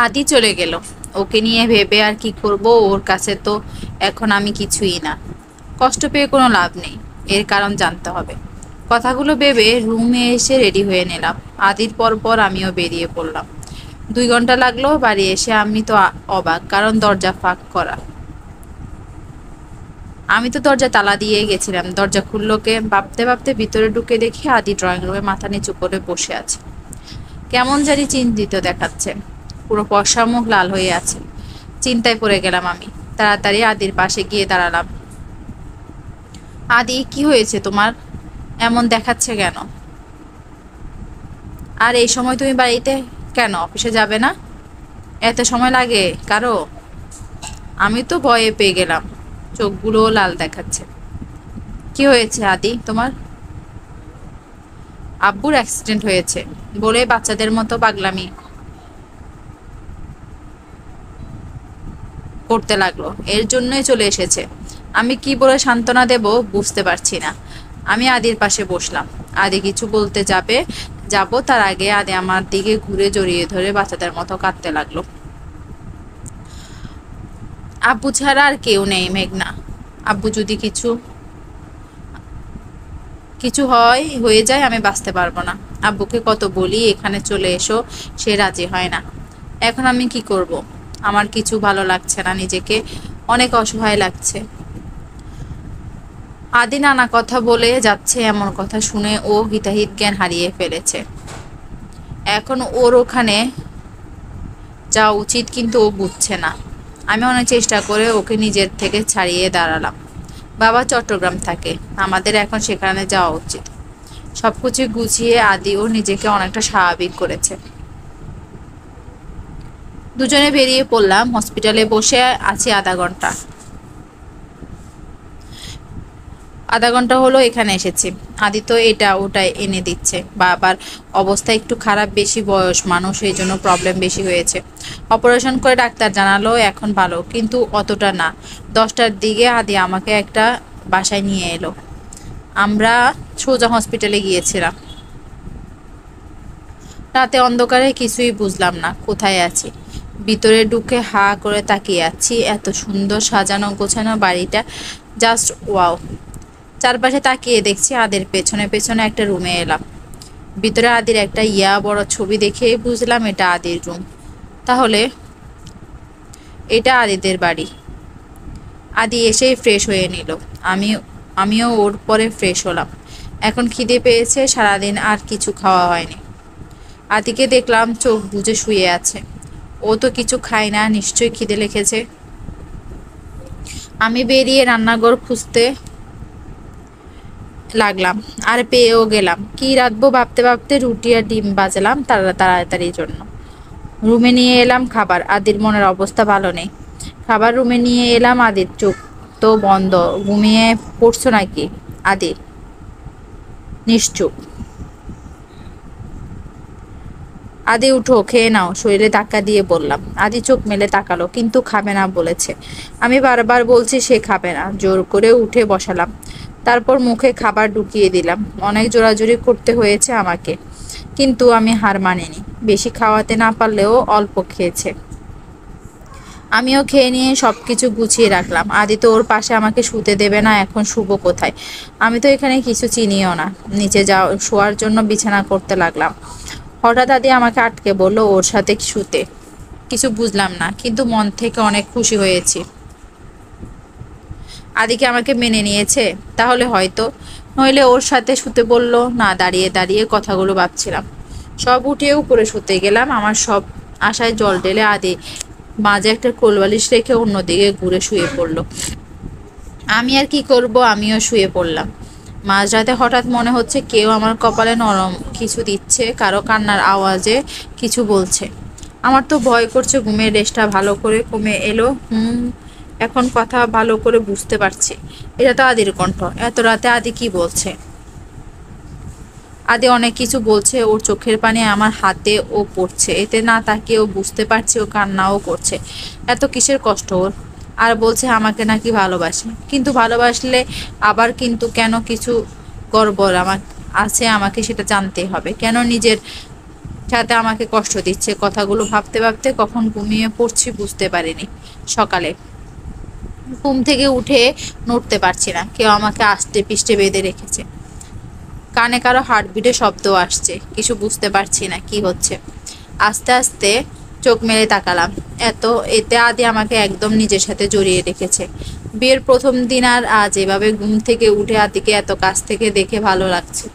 আদি চলে গেল। ওকে নিয়ে ভেবে আর কি করব, ওর কাছে তো এখন আমি কিছুই না। কষ্ট পেয়ে কোনো লাভ নেই, এর কারণ জানতে হবে। কথাগুলো ভেবে রুমে এসে রেডি হয়ে নিলাম। আদির পর পর আমিও বেরিয়ে পড়লাম। 2 ঘন্টা লাগলো বাড়ি এসে। আমি তো অবাক, কারণ দরজা ফাঁক করা। আমি তো দরজা তালা দিয়ে গেছিলাম, দরজা খুললো কে? ভাবতে ভাবতে ভিতরে ঢুকে দেখি আদি ড্রয়িং রুমে মাথা নিচু করে বসে আছে। কেমন জানি চিন্তিত দেখাচ্ছে, পুরো ফর্সা মুখ লাল হয়ে আছে। চিন্তায় পড়ে গেলাম আমি। তাড়াতাড়ি আদির পাশে গিয়ে দাঁড়ালাম। আদি, কি হয়েছে তোমার? এমন দেখাচ্ছে কেন? আর এই সময় তুমি বাড়িতে কেন? অফিসে যাবে না? এত সময় লাগে কারো? আমি তো ভয়ে পেয়ে গেলাম, চোখগুলো লাল দেখাচ্ছে। কি হয়েছে আদি তোমার? আব্বুর অ্যাক্সিডেন্ট হয়েছে বলে বাচ্চাদের মতো পাগলামি করতে লাগলো, এর জন্যই চলে এসেছে। আমি কি বলে সান্ত্বনা দেব বুঝতে পারছি না। আমি আদির পাশে বসলাম। আদি কিছু বলতে যাব তার আগে আদি আমার দিকে ঘুরে জড়িয়ে ধরে বাচ্চাদের মতো কাঁদতে লাগলো। আব্বু ছাড়া আর কেউ নেই মেঘনা। আব্বু যদি কিছু কিছু হয়ে যায় আমি বাঁচতে পারবো না। আব্বুকে কত বলি এখানে চলে এসো, সে রাজি হয় না। এখন আমি কি করব? আমার কিছু ভালো লাগছে না, নিজেকে অনেক অসহায় লাগছে। আদি নানা কথা বলে যাচ্ছে, এমন কথা শুনে ও হিতাহিত জ্ঞান হারিয়ে ফেলেছে। এখন ওর ওখানে যাওয়া উচিত, কিন্তু ও বুঝছে না। আমি অনেক চেষ্টা করে ওকে নিজের থেকে ছাড়িয়ে দাঁড়ালাম। বাবা চট্টগ্রাম থাকে, আমাদের এখন সেখানে যাওয়া উচিত। সবকিছু গুছিয়ে আদিও নিজেকে অনেকটা স্বাভাবিক করেছে। দুজনে বেরিয়ে পড়লাম। হসপিটালে বসে আছি আধা ঘন্টা হলো এখানে এসেছি। আদি তো এটা ওটা এনে দিচ্ছে। বাবার অবস্থা একটু খারাপ, বেশি বয়স মানুষ, এই জন্য প্রবলেম বেশি হয়েছে। অপারেশন করে ডাক্তার জানালো এখন ভালো, কিন্তু অতটা না। 10টার দিকে আদি আমাকে একটা বাসায় নিয়ে এলো। আমরা সোজা হসপিটালে গিয়েছিলাম। রাতে অন্ধকারে কিছুই বুঝলাম না কোথায় আছি। ভিতরে ঢুকে হা করে তাকিয়ে আছি। এত সুন্দর সাজানো গোছানো বাড়িটা, জাস্ট ওয়াও। চারপাশে তাকিয়ে দেখছি আদির পেছনে পেছনে একটা রুমে এলাম। ভিতরে আদির একটা বড় ছবি দেখে বুঝলাম এটা আদির রুম। তাহলে এটা আদিদের বাড়ি। আদি এসেই ফ্রেশ হয়ে নিল। আমি আমিও ওর পরে ফ্রেশ হলাম। এখন খিদে পেয়েছে, সারাদিন আর কিছু খাওয়া হয়নি। আদিকে দেখলাম চোখ বুজে শুয়ে আছে। ও তো কিছু খায় না, নিশ্চয়ই খিদে লেগেছে। আমি বেরিয়ে রান্নাঘর খুঁজতে লাগলাম, আর পেয়েও গেলাম। কি রাঁধবো ভাবতে ভাবতে রুটি আর ডিম বাজলাম তাড়াতাড়ির জন্য। রুমে নিয়ে এলাম খাবার। আদির মনের অবস্থা ভালো নেই। খাবার রুমে নিয়ে এলাম। আদির চোখ তো বন্ধ। ঘুমিয়ে পড়ছো নাকি আদি? নিশ্চুপ। আদি উঠো, খেয়ে নাও, শরীরে ধাক্কা দিয়ে বললাম। আদি চোখ মেলে তাকালো, কিন্তু খাবে না বলেছে। আমি বারবার বলছি সে খাবে না। জোর করে উঠে বসালাম, তারপর মুখে খাবার ঢুকিয়ে দিলাম। অনেক জোরাজুরি করতে হয়েছে আমাকে, কিন্তু আমি হার মানিনি। বেশি খাওয়াতে না পারলেও অল্প খেয়েছে। আমিও খেয়ে নিয়ে সবকিছু গুছিয়ে রাখলাম। আদি তো ওর পাশে আমাকে শুতে দেবে না, এখন শুবো কোথায়? আমি তো এখানে কিছু চিনিও না। নিচে শোয়ার জন্য বিছানা করতে লাগলাম। হঠাৎ আদি আমাকে আটকে বলল ওর সাথে শুতে। কিছু বুঝলাম না, কিন্তু মন থেকে অনেক খুশি হয়েছি। আদিকে আমাকে মেনে নিয়েছে তাহলে হয়তো, নইলে ওর সাথে শুতে বলল না। দাঁড়িয়ে দাঁড়িয়ে কথাগুলো ভাবছিলাম। সব উঠে উপরে শুতে গেলাম। আমার সব আশায় জল ঢেলে আদি মাঝে একটা কোলবালিশ রেখে অন্যদিকে ঘুরে শুয়ে পড়লো। আমি আর কি করব, আমিও শুয়ে পড়লাম। মাঝরাতে হঠাৎ মনে হচ্ছে কেউ আমার কপালে নরম কিছু দিচ্ছে, কারো কান্নার আওয়াজে কিছু বলছে। আমার তো ভয় করছে, ঘুমের রেস্টটা ভালো করে কমে এলো। এখন কথা ভালো করে বুঝতে পারছি। এটা তো আদির কণ্ঠ। এত রাতে আদি কি বলছে? আদি অনেক কিছু বলছে। ওর চোখের পানি আমার হাতে ও পড়ছে। এতে না তাকিয়ে ও বুঝতে পারছে ও কান্নাও করছে। এত কিসের কষ্ট ওর? আর বলছে আমাকে নাকি ভালোবাসে, কিন্তু ভালোবাসলে আবার কিন্তু কেন? কিছু গড়বড় আমার আছে, আমাকে সেটা জানতে হবে। কেন নিজের সাথে আমাকে কষ্ট দিচ্ছে। কথাগুলো ভাবতে ভাবতে কখন ঘুমিয়ে পড়ছি বুঝতে পারিনি। সকালে ঘুম থেকে উঠে নড়তে পারছি না, কেউ আমাকে আস্তে পিষ্টে বেঁধে রেখেছে। কানে কারো হার্টবিটের শব্দ আসছে, কিছু বুঝতে পারছি না কি হচ্ছে। আস্তে আস্তে চোখ মেলে তাকালাম। এতে আদি আমাকে একদম নিজের সাথে জড়িয়ে রেখেছে। বিয়ের প্রথম দিন আর আজ এভাবে ঘুম থেকে উঠে আদিকে এত কাছ থেকে দেখে ভালো লাগছে।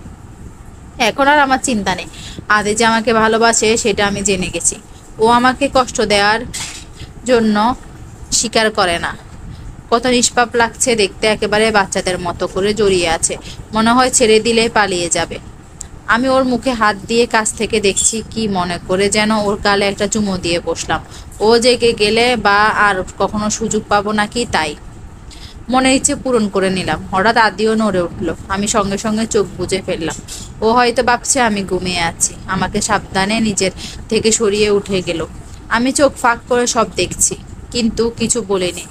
এখন আর আমার চিন্তা নেই, আদি যে আমাকে ভালোবাসে সেটা আমি জেনে গেছি। ও আমাকে কষ্ট দেওয়ার জন্য স্বীকার করে না। কত নিষ্পাপ লাগছে দেখতে, একেবারে বাচ্চাদের মতো করে জড়িয়ে আছে, মনে হয় ছেড়ে দিলে পালিয়ে যাবে। আমি ওর মুখে হাত দিয়ে কাছ থেকে দেখছি, কি মনে করে যেন ওর গালে একটা চুমু দিয়ে বসলাম। ও জেগে গেলে বা আর কখনো সুযোগ পাবো নাকি তাই মনের ইচ্ছে পূরণ করে নিলাম। হঠাৎ আদিও নড়ে উঠলো, আমি সঙ্গে সঙ্গে চোখ বুজে ফেললাম। ও হয়তো ভাবছে আমি ঘুমিয়ে আছি, আমাকে সাবধানে নিজের থেকে সরিয়ে উঠে গেল। আমি চোখ ফাঁক করে সব দেখছি, কিন্তু কিছু বলিনি।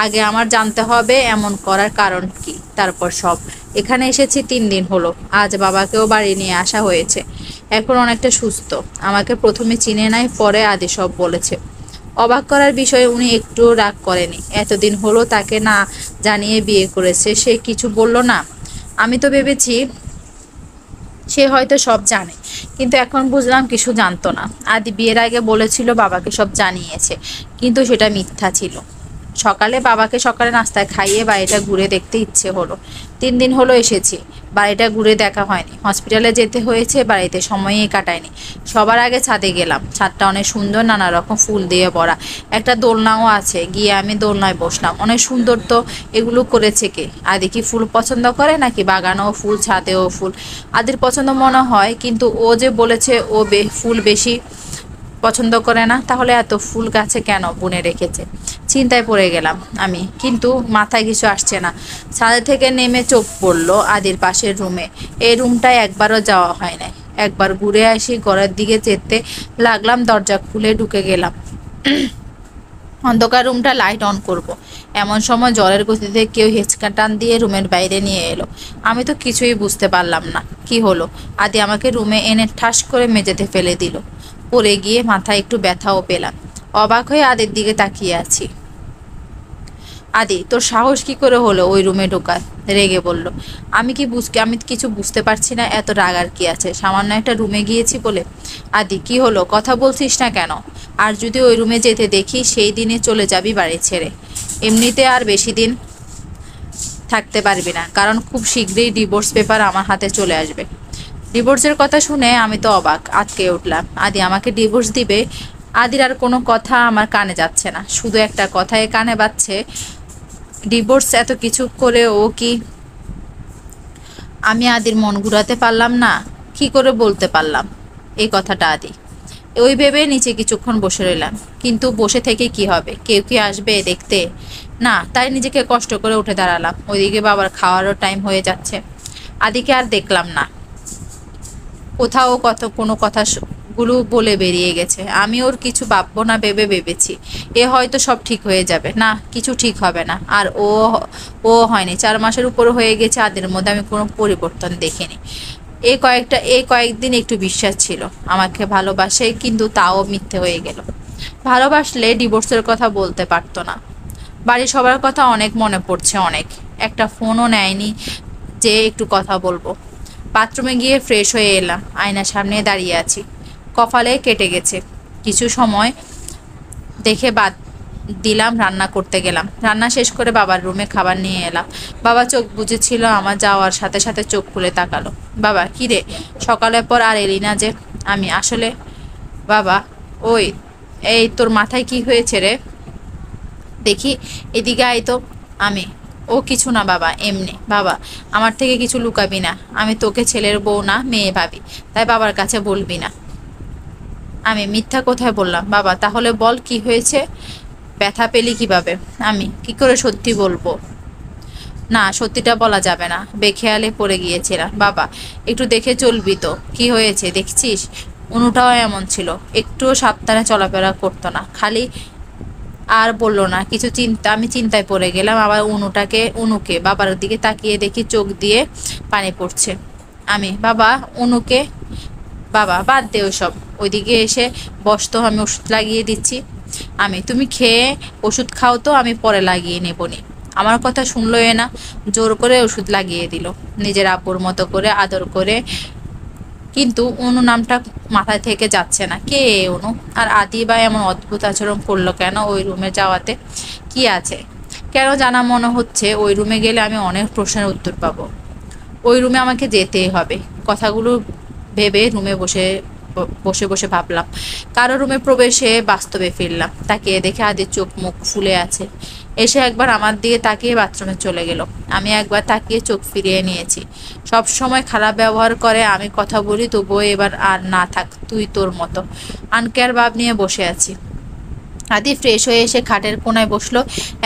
আগে আমার জানতে হবে এমন করার কারণ কি, তারপর সব। এখানে এসেছি 3 দিন হলো, আজ বাবাকেও বাড়ি নিয়ে আসা হয়েছে। এখন অনেকটা সুস্থ। আমাকে প্রথমে চিনে নাই, পরে আদি সব বলেছে। অবাক করার বিষয়ে উনি একটুও রাগ করেনি। এতদিন হলো তাকে না জানিয়ে বিয়ে করেছে, সে কিছু বলল না। আমি তো ভেবেছি সে হয়তো সব জানে, কিন্তু এখন বুঝলাম কিছু জানতো না। আদি বিয়ের আগে বলেছিল বাবাকে সব জানিয়েছে, কিন্তু সেটা মিথ্যা ছিল। সকালে নাস্তায় খাইয়ে বাড়িটা ঘুরে দেখতে ইচ্ছে হলো। 3 দিন হলো এসেছি, বাড়িটা ঘুরে দেখা হয়নি। হসপিটালে যেতে হয়েছে, বাড়িতে সময়ই কাটায়নি। সবার আগে ছাদে গেলাম। ছাদটা অনেক সুন্দর, নানা রকম ফুল দিয়ে ভরা। একটা দোলনাও আছে, গিয়ে আমি দোলনায় বসলাম। অনেক সুন্দর তো। এগুলো করেছে কে? আদি কি ফুল পছন্দ করে নাকি বাগানেও ফুল ছাদেও ফুল? আদির পছন্দ মনে হয়, কিন্তু ও যে বলেছে ও ফুল বেশি পছন্দ করে না, তাহলে এত ফুল গাছে কেন বুনে রেখেছে? চিন্তায় পড়ে গেলাম আমি, কিন্তু মাথায় কিছু আসছে না। ছাদে থেকে নেমে চোখ পড়লো আদির পাশের রুমে। এই রুমটায় একবারও যাওয়া হয় নাই। একবার ঘুরে আসি, ঘরের দিকে যেতে লাগলাম, দরজা খুলে ঢুকে গেলাম। অন্ধকার রুমটা লাইট অন করব, এমন সময় জলের গতিতে কেউ হেঁচকা টান দিয়ে রুমের বাইরে নিয়ে এলো। আমি তো কিছুই বুঝতে পারলাম না কি হলো। আদি আমাকে রুমে এনে ঠাস করে মেঝেতে ফেলে দিল। পড়ে গিয়ে মাথায় একটু ব্যথাও পেলাম। অবাক হয়ে আদির দিকে তাকিয়ে আছি। আদি, তোর সাহস কি করে হলো ওই রুমে ঢোকার? রেগে বলল। আমি কিছু বুঝতে পারছি না, এত রাগ আর কি আছে? সামান্য একটা রুমে গিয়েছি বলে। আদি, কি হলো, কথা বলছিস না কেন? আর যদি ওই রুমে যেতে দেখি, সেই দিনে চলে যাবি বাড়ি ছেড়ে। এমনিতে আর বেশি দিন থাকতে পারবি না, কারণ খুব শীঘ্রই ডিভোর্স পেপার আমার হাতে চলে আসবে। ডিভোর্সের কথা শুনে আমি তো অবাক, আটকে উঠলাম। আদি আমাকে ডিভোর্স দিবে? আদির আর কোনো কথা আমার কানে যাচ্ছে না, শুধু একটা কথাই কানে বাজছে, ডিভোর্স। এত কিছু করে ও কি? আমি আদির মন ঘুরাতে পারলাম না। কি করে বলতে পারলাম এই কথাটা আদি? ওই ভেবে নিচে কিছুক্ষণ বসে রইলাম, কিন্তু বসে থেকে কি হবে? কেউ কি আসবে দেখতে? না, তাই নিজেকে কষ্ট করে উঠে দাঁড়ালাম। ওইদিকে বাবার খাওয়ারও টাইম হয়ে যাচ্ছে। আদিকে আর দেখলাম না। কোথাও কোনো কথা গুলো বলে বেরিয়ে গেছে। আমি ওর কিছু ভাববো না ভেবেছি হয়তো সব ঠিক হয়ে যাবে। না, কিছু ঠিক হবে না। আর ও হয়নি। 4 মাসের উপর হয়ে গেছে, আদির মধ্যে আমি কোনো পরিবর্তন দেখিনি। এই কয়েকদিন একটু বিশ্বাস ছিল আমাকে ভালোবাসে, কিন্তু তাও মিথ্যে হয়ে গেল। ভালোবাসলে ডিভোর্সের কথা বলতে পারতো না। বাড়ির সবার কথা অনেক মনে পড়ছে, অনেক। একটা ফোনও নেয়নি যে একটু কথা বলবো। বাথরুমে গিয়ে ফ্রেশ হয়ে এলাম, আয়নার সামনে দাঁড়িয়ে আছি। কপালে কেটে গেছে। কিছু সময় দেখে বাদ দিলাম, রান্না করতে গেলাম। রান্না শেষ করে বাবার রুমে খাবার নিয়ে এলাম। বাবা চোখ বুজেছিল, আমার যাওয়ার সাথে সাথে চোখ খুলে তাকালো। বাবা, কি রে, সকালের পর আর এলি না যে? আমি আসলে বাবা, ওই, এই তোর মাথায় কি হয়েছে রে? দেখি, এদিকে আয় তো। আমি, ও কিছু না বাবা, এমনি। বাবা, আমার থেকে কিছু লুকাবি না। আমি তোকে ছেলের বউ না মেয়ে ভাবি, তাই বাবার কাছে বলবি না। আমি, মিথ্যা কোথায় বললাম বাবা? তাহলে বল কি হয়েছে? ব্যথা পেলি কিভাবে? আমি, কি করে সত্যি বলবো? না, সত্যিটা বলা যাবে না, বেখেয়ালে পড়ে গিয়েছিলাম। বাবা, একটু দেখে চলবি তো, কি হয়েছে দেখছিস? অনুটাও এমন ছিল, একটুও সাবধানে চলাফেরা করতো না, খালি। আর বললো না কিছু। আমি চিন্তায় পড়ে গেলাম। আবার অনুকে বাবার দিকে তাকিয়ে দেখি চোখ দিয়ে পানি পড়ছে। আমি, বাবা, অনুকে? বাবা, বাদ দে ওসব। ওইদিকে এসে বসতো, আমি ওষুধ লাগিয়ে দিচ্ছি। তুমি খেয়ে ওষুধ খাও তো, আমি পরে লাগিয়ে নেবনি। আমার কথা শুনলোই না, জোর করে ওষুধ লাগিয়ে দিল, নিজের আব্বুর মতো করে আদর করে। কিন্তু অনু নামটা মাথায় থেকে যাচ্ছে না, কে অনু? আর আদি বা এমন অদ্ভুত আচরণ করলো কেন ওই রুমে যাওয়াতে? কি আছে? কেন জানা মনে হচ্ছে ওই রুমে গেলে আমি অনেক প্রশ্নের উত্তর পাবো। ওই রুমে আমাকে যেতেই হবে। কথাগুলো ভেবে রুমে বসে বসে বসে ভাবলাম। কারো রুমে প্রবেশে বাস্তবে ফিরলাম, তাকিয়ে দেখে আদির চোখ মুখ ফুলে আছে। এসে একবার আমার দিকে তাকিয়ে বাথরুমে চলে গেল। আমি একবার তাকিয়ে চোখ ফিরিয়ে নিয়েছি। সব সময় খারাপ ব্যবহার করে, আমি কথা বলি তবুও এবার আর না থাক, তুই তোর মতো। আনকেয়ার ভাব নিয়ে বসে আছি। আদি ফ্রেশ হয়ে এসে খাটের কোনায় বসলো।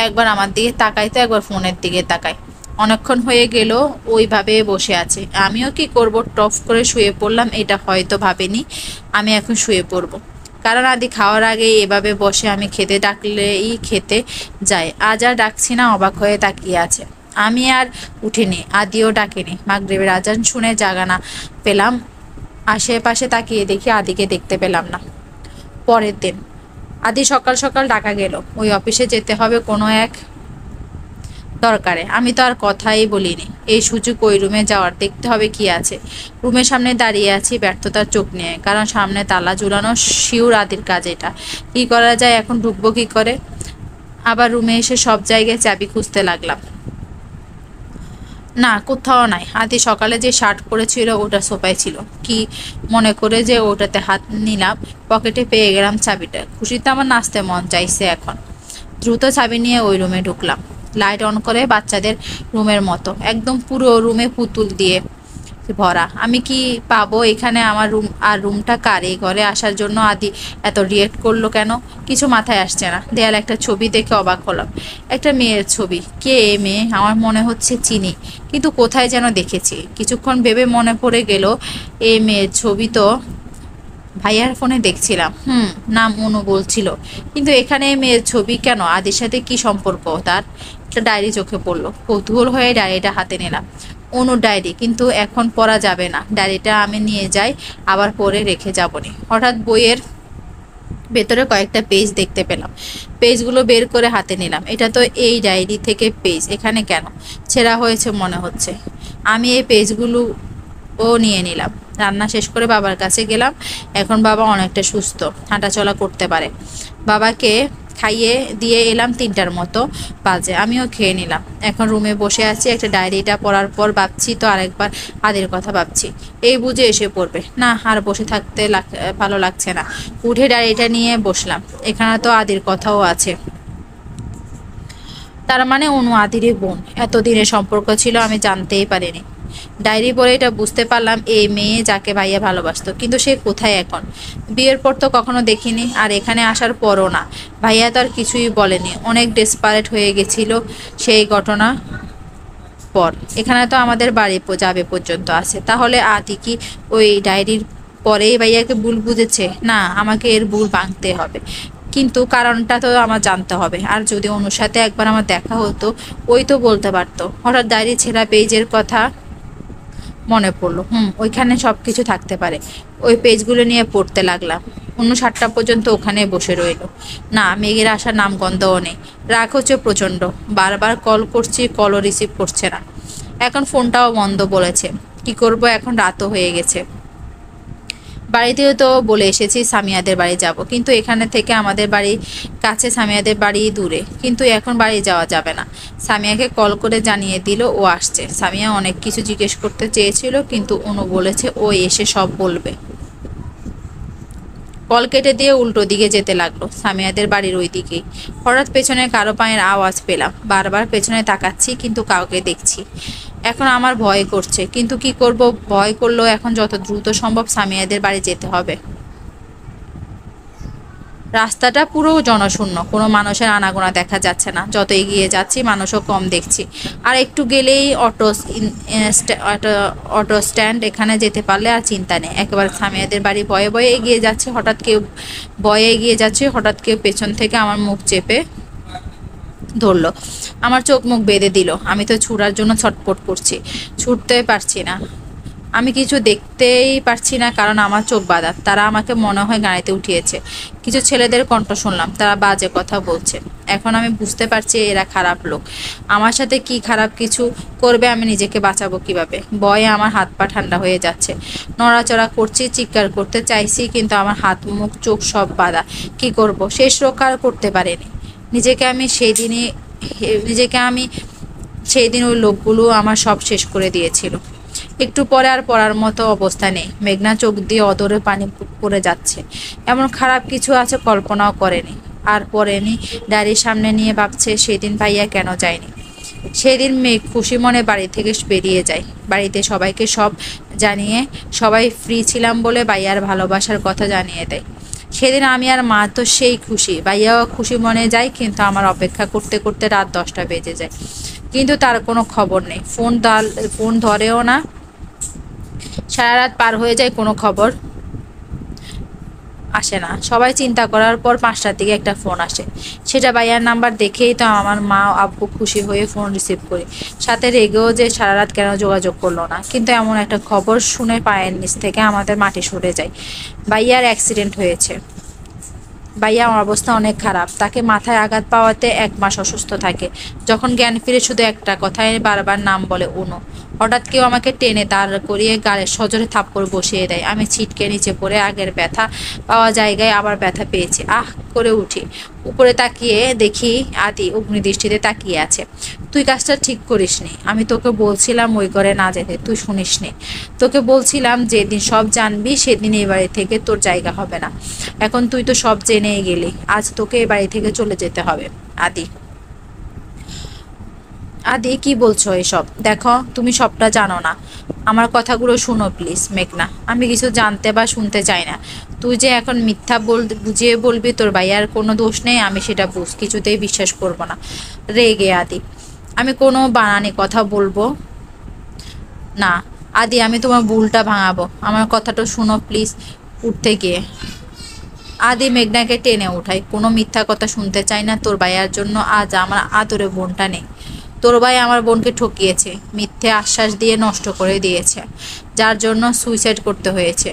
একবার আমার দিকে তাকাই তো একবার ফোনের দিকে তাকাই। অনেকক্ষণ হয়ে গেল ওইভাবে বসে আছে। আমিও কি করব, টপ করে শুয়ে পড়লাম। এটা হয়তো ভাবেনি আমি এখন শুয়ে পড়ব, কারণ আদি খাওয়ার আগে এভাবে বসে। আমি খেতে ডাকলেই খেতে যায়, আজ আর ডাকছি না। অবাক হয়ে তাকিয়ে আছে। আমি আর উঠিনি, আদিও ডাকেনি। মাগরিবের আজান শুনে জাগানা পেলাম। আশেপাশে তাকিয়ে দেখি আদিকে দেখতে পেলাম না। পরের দিন আদি সকাল সকাল ডাকা গেল, ওই অফিসে যেতে হবে কোনো এক দরকারে। আমি তো আর কথাই বলিনি। এই সুযোগ ওই রুমে যাওয়ার, দেখতে হবে কি আছে। রুমের সামনে দাঁড়িয়ে আছি ব্যর্থতার চোখ নিয়ে, কারণ সামনে তালা ঝুলানো। শিউর আদির কাজ এটা। কি করা যায় এখন, ঢুকবো কি করে? আবার রুমে এসে সব জায়গায় চাবি খুঁজতে লাগলাম। না, কোথাও নাই। আদি সকালে যে শার্ট পরেছিল ওটা সোফায় ছিল। কি মনে করে যে ওটাতে হাত নিলাম, পকেটে পেয়ে গেলাম চাবিটা। খুশিতে আমার নাচতে মন চাইছে এখন। দ্রুত চাবি নিয়ে ওই রুমে ঢুকলাম। লাইট অন করে, বাচ্চাদের রুমের মতো একদম পুরো রুমে পুতুল দিয়ে ভরা। আমি কি পাবো এখানে? আমার রুম আর রুমটা কার? এই ঘরে আসার জন্য আদি এত রিয়েক্ট করলো কেন? কিছু মাথায় আসছে না। দেয়াল একটা ছবি দেখে অবাক হলাম। একটা মেয়ের ছবি। কে এ মেয়ে? আমার মনে হচ্ছে চিনি, কিন্তু কোথায় যেন দেখেছি। কিছুক্ষণ ভেবে মনে পড়ে গেল, এ মেয়ের ছবি তো ভাইয়ার ফোনে দেখছিলাম। নাম অনু বলছিল, কিন্তু এখানে মেয়ের ছবি কেন? আদির সাথে কি সম্পর্ক তার? একটা ডায়েরি চোখে পড়লো, কৌতূহল হয়ে ডায়েরিটা হাতে নিলাম। অনুর ডায়েরি, কিন্তু এখন পড়া যাবে না। ডায়েরিটা আমি নিয়ে যাই, আবার পরে রেখে যাবনি। হঠাৎ বইয়ের ভেতরে কয়েকটা পেজ দেখতে পেলাম। পেজগুলো বের করে হাতে নিলাম। এটা তো এই ডায়েরি থেকে পেজ, এখানে কেন? ছেঁড়া হয়েছে মনে হচ্ছে। আমি এই পেজগুলো নিয়ে নিলাম। রান্না শেষ করে বাবার কাছে গেলাম। এখন বাবা অনেকটা সুস্থ, হাঁটাচলা করতে পারে। বাবাকে খাইয়ে দিয়ে এলাম, 3টার মতো বাজে। আমিও খেয়ে নিলাম। এখন রুমে বসে আছি, একটা ডায়েরিটা পড়ার পর ভাবছি তো আরেকবার আদির কথা ভাবছি। এই বুঝে এসে পড়বে না, আর বসে থাকতে ভালো লাগছে না। উঠে ডায়েরিটা নিয়ে বসলাম। এখানে তো আদির কথাও আছে। তার মানে অনু আদিরই বোন। এতদিনের সম্পর্ক ছিল, আমি জানতেই পারিনি। ডায়েরি পড়ে এটা বুঝতে পারলাম, এই মেয়ে যাকে ভাইয়া ভালোবাসতো। কিন্তু সে কোথায় এখন? বিয়ের পর তো কখনো দেখিনি, আর এখানে আসার পরও না। ভাইয়া তো আর কিছুই বলেনি। অনেক ডেসপারেট হয়ে গেছিল সেই ঘটনা পর। এখানে তো আমাদের বাড়ি যাবে পর্যন্ত আছে। তাহলে আদি কি ওই ডায়েরির পরেই ভাইয়াকে ভুল বুঝেছে? না, আমাকে এর ভুল ভাঙতে হবে, কিন্তু কারণটা তো আমার জানতে হবে। আর যদি অনুর সাথে একবার আমার দেখা হতো, ওই তো বলতে পারতো। হঠাৎ ডায়েরি ছেঁড়া পেজের কথা মনে পড়লো। ওইখানে সব কিছু থাকতে পারে। ওই পেজগুলো নিয়ে পড়তে লাগলাম। 7টা পর্যন্ত ওখানে বসে রইল। না, মেঘের আসার নাম গন্ধও নেই। রাগ হচ্ছে প্রচণ্ড। বারবার কল করছি, কলও রিসিভ করছে না। এখন ফোনটাও বন্ধ বলেছে। কি করব এখন? রাতও হয়ে গেছে। বাড়িতেও তো বলে এসেছি সামিয়াদের বাড়ি যাব, কিন্তু এখানে থেকে আমাদের বাড়ি কাছে, সামিয়াদের বাড়ি দূরে। কিন্তু এখন বাড়ি যাওয়া যাবে না। সামিয়াকে কল করে জানিয়ে দিল ও আসছে। সামিয়া অনেক কিছু জিজ্ঞেস করতে চেয়েছিল, কিন্তু অনু বলেছে ও এসে সব বলবে। কল কেটে দিয়ে উল্টো দিকে যেতে লাগলো, সামিয়াদের বাড়ির ওই দিকেই। হঠাৎ পেছনে কারো পায়ের আওয়াজ পেলাম। বারবার পেছনে তাকাচ্ছি, কিন্তু কাউকে দেখছি। এখন আমার ভয় করছে, কিন্তু কি করব? ভয় করলেও এখন যত দ্রুত সম্ভব সামিয়াদের বাড়ি যেতে হবে। রাস্তাটা পুরো জনশূন্য, কোনো মানুষের আনাগোনা দেখা যাচ্ছে না। যত এগিয়ে যাচ্ছি মানুষও কম দেখছি। আর একটু গেলেই অটো স্ট্যান্ড। এখানে যেতে পারলে আর চিন্তা নেই। একেবারে সামিয়াদের বাড়ি ভয়ে ভয়ে এগিয়ে যাচ্ছে। হঠাৎ কেউ পেছন থেকে আমার মুখ চেপে ধরলো। আমার চোখ মুখ বেঁধে দিল। আমি তো ছুটার জন্য ছটপট করছি, ছুটতে পারছি না। আমি কিছু দেখতেই পারছি না, কারণ আমার চোখ বাঁধা। তারা আমাকে মনে হয় গাড়িতে উঠিয়েছে। কিছু ছেলেদের কণ্ঠ শুনলাম, তারা বাজে কথা বলছে। এখন আমি বুঝতে পারছি এরা খারাপ লোক। আমার সাথে কি খারাপ কিছু করবে, আমি নিজেকে বাঁচাবো কিভাবে? ভয়ে আমার হাত পা ঠান্ডা হয়ে যাচ্ছে। নড়াচড়া করছি, চিৎকার করতে চাইছি, কিন্তু আমার হাত মুখ চোখ সব বাঁধা। কি করব? শেষ রক্ষা আর করতে পারিনি। নিজেকে আমি সেই দিনই নিজেকে আমি সেই দিন ওই লোকগুলো আমার সব শেষ করে দিয়েছিল। একটু পরে আর পড়ার মতো অবস্থা নেই। মেঘনা চোখ দিয়ে অদরে পানি পড়ে যাচ্ছে। এমন খারাপ কিছু আছে কল্পনাও করেনি। আর পড়েনি। ডায়েরির সামনে নিয়ে ভাবছে সেদিন ভাইয়া কেন যায়নি। সেদিন মেঘ খুশি মনে বাড়ি থেকে বেরিয়ে যায়। বাড়িতে সবাইকে সব জানিয়ে, সবাই ফ্রি ছিলাম বলে ভাইয়ার ভালোবাসার কথা জানিয়ে দেয়। সেদিন আমি আর মা তো সেই খুশি, ভাইয়াও খুশি মনে যায়, কিন্তু আমার অপেক্ষা করতে করতে রাত 10টা বেজে যায়। কিন্তু তার কোনো খবর নেই। ফোন ধরেও না। সারা রাত পার হয়ে যায়, কোনো খবর আসে না। সবাই চিন্তা করার পর 5টার দিকে একটা ফোন আসে। সেটা ভাইয়ার নাম্বার দেখেই তো আমার মা আব্বু খুশি হয়ে ফোন রিসিভ করি, সাথে রেগেও যে সারা রাত কেন যোগাযোগ করলো না। কিন্তু এমন একটা খবর শুনে পায়ের নিচ থেকে আমাদের মাটি সরে যায়। ভাইয়ার অ্যাক্সিডেন্ট হয়েছে। ভাইয়া আমার অবস্থা অনেক খারাপ। তাকে মাথায় আঘাত পাওয়াতে 1 মাস অসুস্থ থাকে। যখন জ্ঞান ফিরে শুধু একটা কথায় বারবার নাম বলে, অনু। হঠাৎ কেউ আমাকে টেনে দাঁড় করিয়ে গালে সজোরে থাপ্পড় বসিয়ে দেয়। আমি ছিটকে নিচে পড়ে আগের ব্যথা পাওয়া জায়গায় আবার ব্যথা পেয়েছি। আহ করে উঠি। উপরে তাকিয়ে দেখি আদি অগ্নিদৃষ্টিতে তাকিয়ে আছে। তুই কাজটা ঠিক করিসনি। আমি তোকে বলছিলাম ওই ঘরে না যেতে, তুই শুনিসনি। তোকে বলছিলাম যেদিন সব জানবি সেদিন এই বাড়ি থেকে তোর জায়গা হবে না। এখন তুই তো সব জেনেই গেলি। আজ তোকে এই বাড়ি থেকে চলে যেতে হবে। আদি, আদি কি বলছো এসব? দেখো, তুমি সবটা জানো না। আমার কথাগুলো শুনো প্লিজ মেঘনা। আমি কিছু জানতে বা শুনতে চাই না। তুই যে এখন মিথ্যা বুঝিয়ে বলবি তোর ভাইয়ার কোনো দোষ নেই, আমি সেটা কিছুতেই বিশ্বাস করব না। রেগে আদি, আমি কোনো বানানি কথা বলবো না। আদি, আমি তোমার ভুলটা ভাঙাবো। আমার কথাটা শুনো প্লিজ। উঠতে গিয়ে আদি মেঘনাকে টেনে উঠায়। কোনো মিথ্যা কথা শুনতে চাই না। তোর ভাইয়ার জন্য আজ আমার আদরে বোনটা নেই। তোর ভাই আমার বোনকে ঠকিয়েছে, মিথ্যে আশ্বাস দিয়ে নষ্ট করে দিয়েছে, যার জন্য সুইসাইড করতে হয়েছে।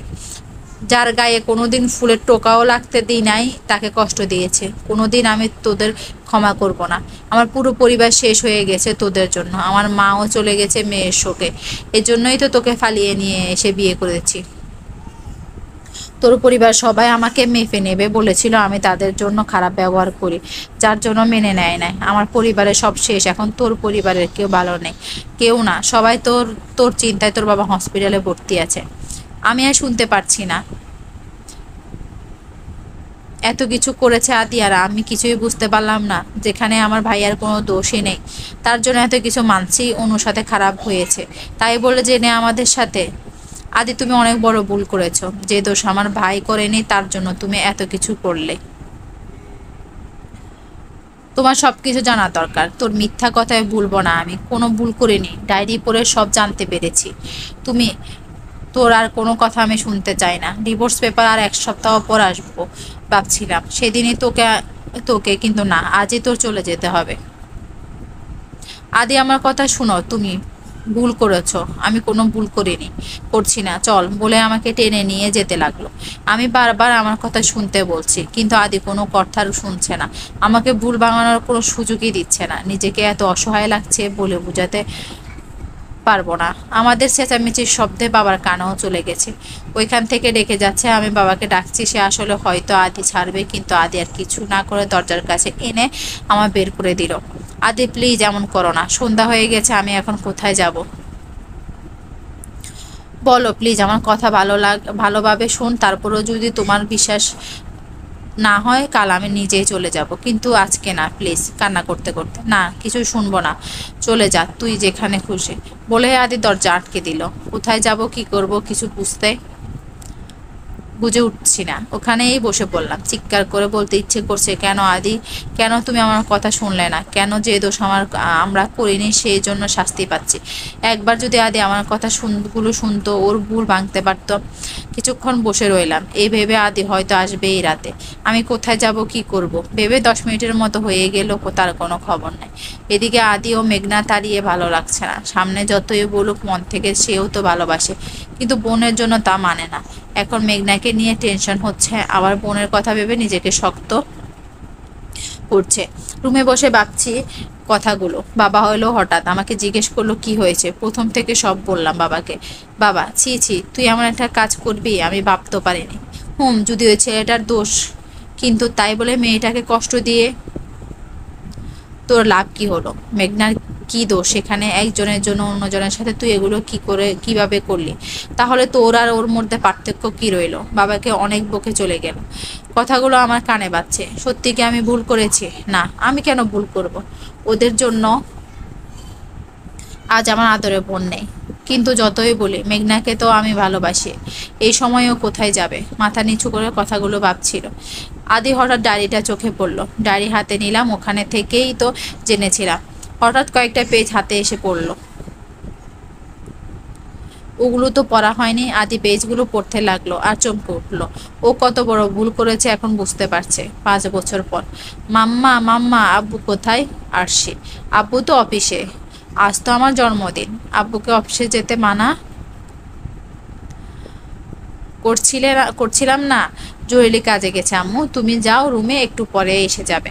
যার গায়ে কোনোদিন ফুলের টোকাও লাগতে দিই নাই, তাকে কষ্ট দিয়েছে। কোনোদিন আমি তোদের ক্ষমা করব না। আমার পুরো পরিবার শেষ হয়ে গেছে তোদের জন্য। আমার মাও চলে গেছে মেয়ের শোকে। এজন্যই তো তোকে ফালিয়ে নিয়ে এসে বিয়ে করেছি। তোর পরিবার সবাই আমাকে মেপে নেবে বলেছিল, আমি তাদের জন্য খারাপ ব্যবহার করি, যার জন্য মেনে নেয় নাই। আমার পরিবারের সব শেষ। এখন তোর পরিবারের কেউ ভালো নেই, কেউ না। সবাই তোর তোর চিন্তায় তোর বাবা হসপিটালে ভর্তি আছে। আমি আর শুনতে পারছি না। এত কিছু করেছে আদি, আর আমি কিছুই বুঝতে পারলাম না। যেখানে আমার ভাইয়ার কোনো দোষই নেই, তার জন্য এত কিছু মানছি। অনুর সাথে খারাপ হয়েছে তাই বলে জেনে আমাদের সাথে। আদি, তুমি অনেক বড় ভুল করেছো। যে দোষ আমার ভাই করেনি তার জন্য তুমি এত কিছু করলে। তোমার সবকিছু জানা দরকার। তোর মিথ্যা কথায় ভুলবো না। আমি কোনো ভুল করিনি। ডায়েরি পড়ে সব জানতে পেরেছি। তুমি তোর আর কোনো কথা আমি শুনতে চাই না। ডিভোর্স পেপার আর 1 সপ্তাহ পর আসবো ভাবছিলাম। সেদিনই তোকে তোকে কিন্তু না, আজই তোর চলে যেতে হবে। আদি, আমার কথা শুনো। তুমি ভুল করেছো। আমি কোনো ভুল করিনি, করছি না, চল বলে আমাকে টেনে নিয়ে যেতে লাগলো। আমি বারবার আমার কথা শুনতে বলছি, কিন্তু আদি কোনো কথার শুনছে না। আমাকে ভুল ভাঙানোর কোনো সুযোগই দিচ্ছে না। নিজেকে এত অসহায় লাগছে বলে বোঝাতে পারবো না। আমাদের চেঁচামেচির শব্দে বাবার কানেও চলে গেছে। ওইখান থেকে ডেকে যাচ্ছে। আমি বাবাকে ডাকছি। সে আসলে হয়তো আদি ছাড়বে, কিন্তু আদি আর কিছু না করে দরজার কাছে এনে আমার বের করে দিল। আদি প্লিজ এমন করো না। সন্ধ্যা হয়ে গেছে, আমি এখন কোথায় যাব? বলো প্লিজ, আমার কথা ভালোভাবে শোন। তারপরেও যদি তোমার বিশ্বাস না হয়, কাল আমি নিজেই চলে যাব, কিন্তু আজকে না প্লিজ। কান্না করতে করতে, না কিছু শুনবো না, চলে যা তুই যেখানে খুশি বলে আদি দরজা আটকে দিল। কোথায় যাব, কি করব কিছু বুঝে উঠছি না। ওখানেই বসে পড়লাম। চিৎকার করে বলতে ইচ্ছে করছে, কেন আদি, কেন তুমি আমার কথা শুনলে না? কেন যে দোষ আমরা করিনি সেই জন্য শাস্তি পাচ্ছি? একবার যদি আদি আমার কথা শুনতো, ওর ভুল ভাঙতে পারতো। কিছুক্ষণ বসে রইলাম, এই ভেবে আদি হয়তো আসবে এই রাতে। আমি কোথায় যাব, কি করব ভেবে 10 মিনিটের মতো হয়ে গেল, তার কোনো খবর নাই। এদিকে আদি ও মেঘনা তাড়িয়ে ভালো লাগছে না। সামনে যতই বলুক মন থেকে সেও তো ভালোবাসে, কিন্তু বোনের জন্য তা মানে না। এখন মেঘনাকে নিয়ে টেনশন হচ্ছে, আবার বোনের কথা ভেবে নিজেকে শক্ত করছে। রুমে বসে ভাবছি কথাগুলো। বাবা হলো হঠাৎ আমাকে জিজ্ঞেস করলো কি হয়েছে। প্রথম থেকে সব বললাম বাবাকে। বাবা, ছি ছি, তুই এমন একটা কাজ করবি আমি ভাবতে পারিনি। যদি ওই ছেলেটার দোষ, কিন্তু তাই বলে মেয়েটাকে কষ্ট দিয়ে তোর লাভ কি হলো? মেঘনার কি দোষ সেখানে? একজনের জন্য অন্যজনের সাথে তুই এগুলো কিভাবে করলি? তাহলে তোর আর ওর মধ্যে পার্থক্য কি রইলো? বাবাকে অনেক বকে চলে গেল। কথাগুলো আমার কানে বাজছে। সত্যি কি আমি ভুল করেছি? না, আমি কেন ভুল করব? ওদের জন্য আজ আমার আদরে বোন নেই। কিন্তু যতই বলি মেঘনাকে তো আমি ভালোবাসি। এই সময়ও কোথায় যাবে? মাথা নিচু করে কথাগুলো ভাবছিল। আদি হঠাৎ ডায়েরিটা চোখে পড়লো। ডায়েরি হাতে নিলাম, ওখানে থেকেই তো জেনেছিলাম। হঠাৎ কয়েকটা পেজ হাতে এসে পড়লো। ওগুলো তো পড়া হয়নি। আদি পেজগুলো পড়তে লাগলো আর চমকে উঠলো। ও কত বড় ভুল করেছে এখন বুঝতে পারছে 5 বছর পর। মাম্মা মাম্মা, আব্বু কোথায়? আরশি, আব্বু তো অফিসে। আজ তো আমার জন্মদিন, আব্বুকে অফিসে যেতে মানা করছিলাম না। জরুরি কাজে গেছে আম্মু, তুমি যাও রুমে, একটু পরে এসে যাবে।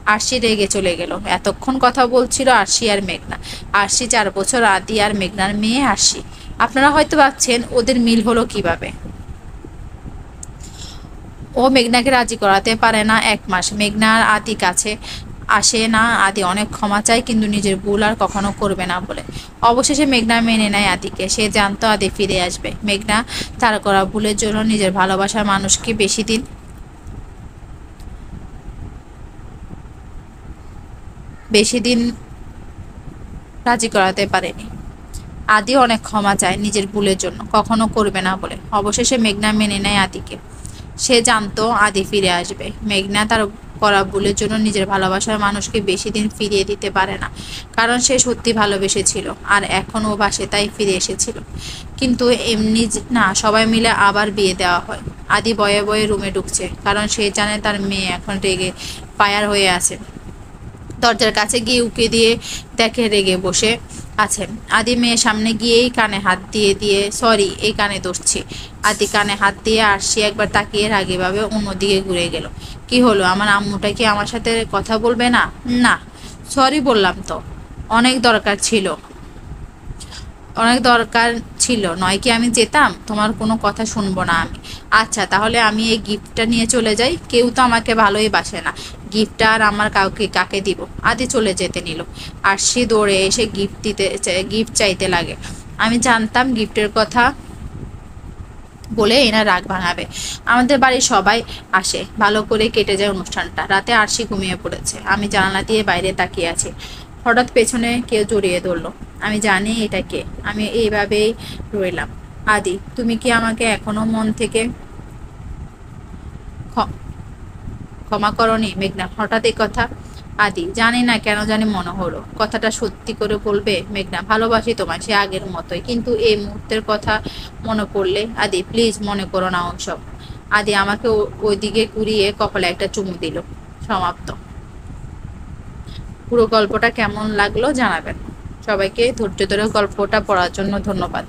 আরশি রেগে চলে গেল। এতক্ষণ কথা বলছিল আরশি আর মেঘনা। আরশি 4 বছর, আদি আর মেঘনার মেয়ে আরশি। আপনারা হয়তো ভাবছেন ওদের মিল হলো কিভাবে। ও মেঘনাকে রাজি করাতে পারে না 1 মাস। মেঘনা আর আদি কাছে আসে না। আদি অনেক ক্ষমা চায় কিন্তু নিজের ভুল আর কখনো করবে না বলে। অবশেষে মেঘনা মেনে নেয় আদিকে। সে জানতো আদি ফিরে আসবে। মেঘনা তার করা ভুলের জন্য নিজের ভালোবাসার মানুষকে বেশি দিন রাজি করাতে পারেনি। আদি অনেক ক্ষমা চায় নিজের ভুলের জন্য, কখনো করবে না বলে। অবশেষে মেঘনা মেনে নেয় আদিকে। সে জানতো আদি ফিরে আসবে। মেঘনা তার করা ভুলের জন্য নিজের ভালোবাসার মানুষকে বেশি দিন ফিরিয়ে দিতে পারে না, কারণ সে সত্যি ভালোবেসেছিল আর এখন ও বাসে তাই ফিরে এসেছিল। কিন্তু এমনি না, সবাই মিলে আবার বিয়ে দেওয়া হয়। আদি বয়ে বয়ে রুমে ঢুকছে, কারণ সে জানে তার মেয়ে এখন রেগে ফায়ার হয়ে আছে। দরজার কাছে গিয়ে উকি দিয়ে দেখে রেগে বসে আছেন। আদি মেয়ের সামনে গিয়েই কানে হাত দিয়ে দিয়ে সরি, এই কানে ধরছি। আদি কানে হাত দিয়ে আরশি একবার তাকিয়ে রাগীভাবে অন্যদিকে ঘুরে গেল। কি হলো? আমার আম্মুটা কি আমার সাথে কথা বলবে না? না, সরি বললাম তো। অনেক দরকার ছিল। অনেক দরকার ছিল নয় কি আমি যেতাম? তোমার কোনো কথা শুনবো না আমি। আচ্ছা, তাহলে আমি এই গিফটটা নিয়ে চলে যাই। কেউ তো আমাকে ভালোই বাসে না, গিফটটা আর আমার কাকে দিব? আদি চলে যেতে নিল। আর সে দৌড়ে এসে গিফট চাইতে লাগে। আমি জানতাম গিফটের কথা বলে এনা রাগ ভাঙাবে। আমাদের বাড়ির সবাই আসে, ভালো করে কেটে যায় অনুষ্ঠানটা। রাতে আরশি ঘুমিয়ে পড়েছে। আমি জানালা দিয়ে বাইরে তাকিয়ে আছি। হঠাৎ পেছনে কেউ জড়িয়ে ধরলো। আমি জানি এটা কে। আমি এইভাবেই রইলাম। আদি, তুমি কি আমাকে এখনো মন থেকে ক্ষ- ক্ষমা করনি? মেঘনা হঠাৎ এই কথা। আদি, জানি না কেন জানি মনে হলো কথাটা সত্যি করে বলবে। মেঘনা, ভালোবাসি তোমায় সে আগের মতোই, কিন্তু এই মুহূর্তের কথা মনে পড়লে। আদি, প্লিজ মনে করো না ওসব। আদি আমাকে ওইদিকে ঘুরিয়ে কপালে একটা চুমু দিল। সমাপ্ত। পুরো গল্পটা কেমন লাগলো জানাবেন। সবাইকে ধৈর্য ধরে গল্পটা পড়ার জন্য ধন্যবাদ।